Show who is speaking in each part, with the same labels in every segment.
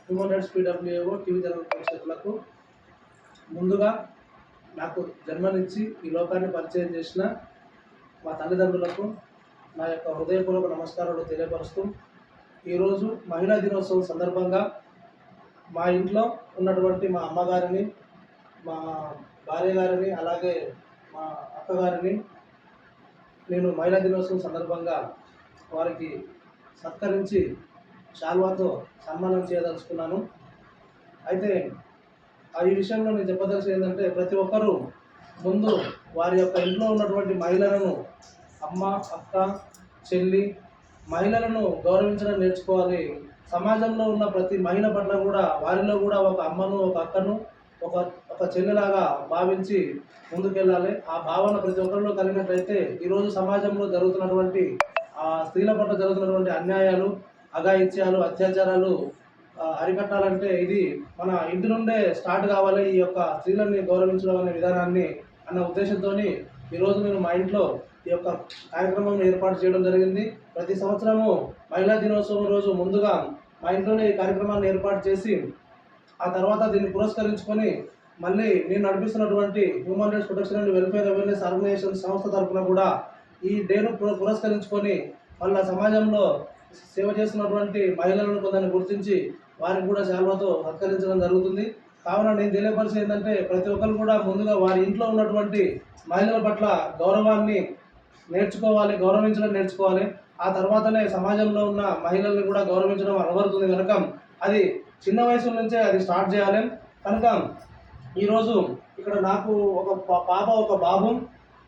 Speaker 1: Human rights పీడబ్ల్యూఏఓ TV general ప్రేక్షకులకు ముందుగా నాకు జన్మనిచ్చి ఈ లోకాన్ని పరిచయం చేసిన మా తల్లిదండ్రులకు నా యొక్క హృదయపూర్వక నమస్కారాలు తెలియపరుస్తూ ఈరోజు మహిళా దినోత్సవం సందర్భంగా మా ఇంట్లో ఉన్నటువంటి మా అమ్మగారిని, మా భార్య గారిని, అలాగే మా అక్కగారిని నేను మహిళా దినోత్సవం సందర్భంగా వారికి సత్కరించి శాల్వాతో సన్మానం చేయదలుచుకున్నాను. అయితే ఈ విషయంలో నేను చెప్పదలసి ఏంటంటే, ప్రతి ఒక్కరూ ముందు వారి యొక్క ఇంట్లో ఉన్నటువంటి మహిళలను, అమ్మ, అక్క, చెల్లి, మహిళలను గౌరవించడం నేర్చుకోవాలి. సమాజంలో ఉన్న ప్రతి మహిళ పట్ల కూడా వారిలో కూడా ఒక అమ్మను, ఒక అక్కను, ఒక చెల్లిలాగా భావించి ముందుకెళ్ళాలి. ఆ భావన ప్రతి ఒక్కరిలో కలిగినట్లయితే ఈరోజు సమాజంలో జరుగుతున్నటువంటి స్త్రీల పట్ల జరుగుతున్నటువంటి అన్యాయాలు, అఘాయిత్యాలు, అత్యాచారాలు అరికట్టాలంటే ఇది మన ఇంటి నుండే స్టార్ట్ కావాలి. ఈ యొక్క స్త్రీలని గౌరవించడం అనే విధానాన్ని అన్న ఉద్దేశంతో ఈరోజు నేను మా ఇంట్లో ఈ యొక్క కార్యక్రమం ఏర్పాటు చేయడం జరిగింది. ప్రతి సంవత్సరము మహిళా దినోత్సవం రోజు ముందుగా మా ఇంట్లోనే ఈ కార్యక్రమాన్ని ఏర్పాటు చేసి ఆ తర్వాత దీన్ని పురస్కరించుకొని మళ్ళీ నేను నడిపిస్తున్నటువంటి human rights protection and welfare awareness organisation సంస్థ తరఫున కూడా ఈ డేను పురస్కరించుకొని మళ్ళీ సమాజంలో సేవ చేస్తున్నటువంటి మహిళలను కొందరిని గుర్తించి వారికి కూడా శాల్వాతో సత్కరించడం జరుగుతుంది. కావున నేను తెలియపరిచేది ఏంటంటే, ప్రతి ఒక్కరు కూడా ముందుగా వారి ఇంట్లో ఉన్నటువంటి మహిళల పట్ల గౌరవాన్ని నేర్చుకోవాలి, గౌరవించడం నేర్చుకోవాలి. ఆ తర్వాతనే సమాజంలో ఉన్న మహిళల్ని కూడా గౌరవించడం అలవడుతుంది కనుక అది చిన్న వయసు నుంచే అది స్టార్ట్ చేయాలి. కనుక ఈరోజు ఇక్కడ నాకు ఒక పాప, ఒక బాబు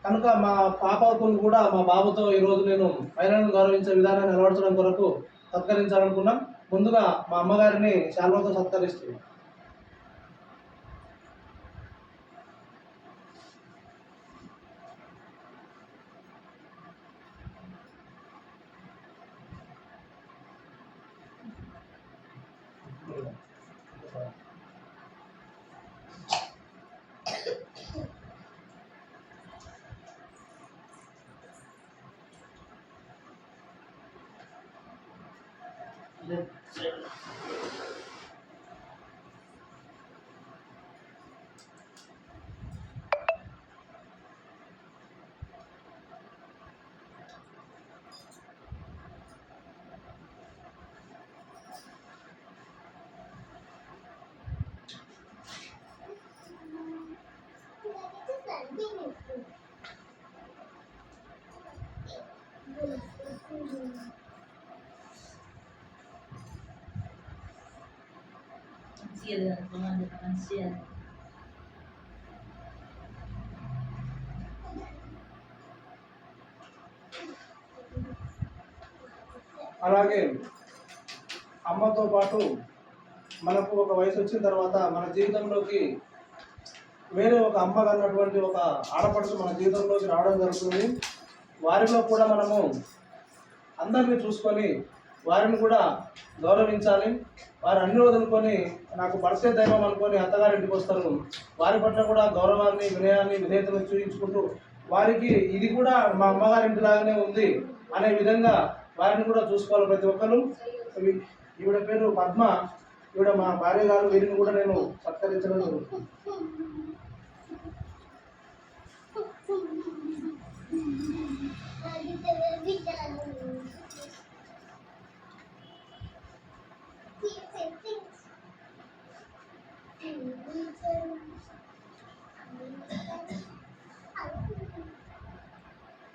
Speaker 1: కనుక మా పాపకు కూడా మా బాబుతో ఈరోజు నేను మహిళలను గౌరవించే విధానాన్ని అలవర్చడం కొరకు సత్కరించాలనుకున్నాం. ముందుగా మా అమ్మగారిని శాల్వాతో సత్కరిస్తున్నాం. అలాగే అమ్మతో పాటు మనకు ఒక వయసు వచ్చిన తర్వాత మన జీవితంలోకి వేరే ఒక అమ్మ అన్నటువంటి ఒక ఆడపడుచు మన జీవితంలోకి రావడం జరుగుతుంది. వారిలో కూడా మనము అందరినీ చూసుకొని వారిని కూడా గౌరవించాలి. వారు అన్ని వదులుకొని నాకు భర్తే దైవం అనుకొని అత్తగారింటికి వస్తారు. వారి పట్ల కూడా గౌరవాన్ని, వినయాన్ని, విధేయతను చూపించుకుంటూ వారికి ఇది కూడా మా అమ్మగారింటిలాగానే ఉంది అనే విధంగా వారిని కూడా చూసుకోవాలి ప్రతి ఒక్కరు. ఈవిడ పేరు పద్మ, ఈవిడ మా భార్య గారు. వీరిని కూడా నేను సత్కరించడం జరుగుతుంది.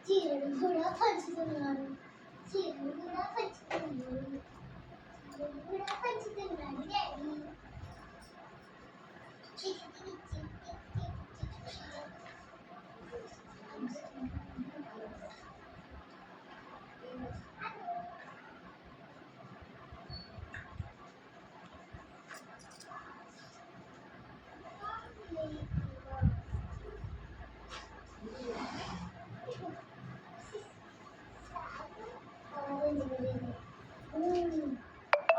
Speaker 2: చీరలు కూడా పంచుతున్నారు, చీరలు కూడా పంచుతున్నారు, చీరలు కూడా పంచుతున్నారు డాడీ.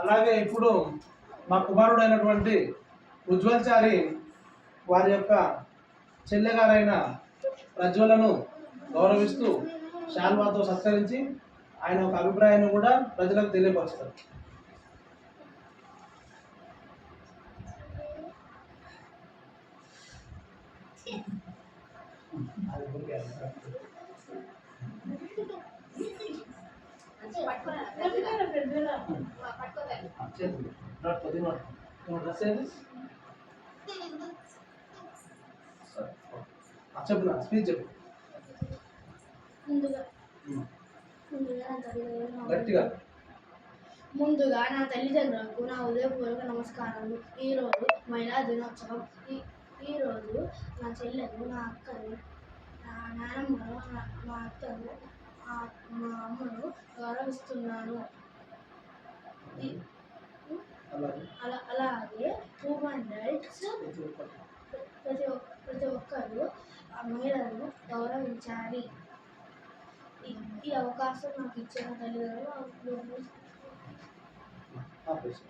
Speaker 1: అలాగే ఇప్పుడు మా కుమారుడైనటువంటి ఉజ్వల్చారి వారి యొక్క చెల్లెగారైన ప్రజ్వలను గౌరవిస్తూ శాల్వాతో సత్కరించి ఆయన ఒక అభిప్రాయాన్ని కూడా ప్రజలకు తెలియపరుస్తారు. చేతులు నాట్ కొద్ది నాట్ డ్రెస్ ఏది సరే చెప్పు నా స్పీచ్ చెప్పు
Speaker 2: ముందుగా
Speaker 1: ఉమ్.
Speaker 2: ముందుగా నా తల్లిదండ్రులకు
Speaker 1: గట్టిగా
Speaker 2: ముందుగా నా తల్లిదండ్రులకు నా హృదయపూర్వక నమస్కారాలు. ఈరోజు మహిళా దినోత్సవం. ఈరోజు నా చెల్లెలు, నా అక్కను, నా నానమ్మను, మా అత్తను, మా అమ్మను గౌరవిస్తున్నాను. ఈ-
Speaker 1: అలాగే
Speaker 2: అలాగే హ్యూమన్ రైట్స్ ప్రతి ఒక్కరూ ఆ మహిళలను గౌరవించాలి. ఈ అవకాశం నాకు ఇచ్చిన తల్లిదండ్రులు
Speaker 1: ఆపేసి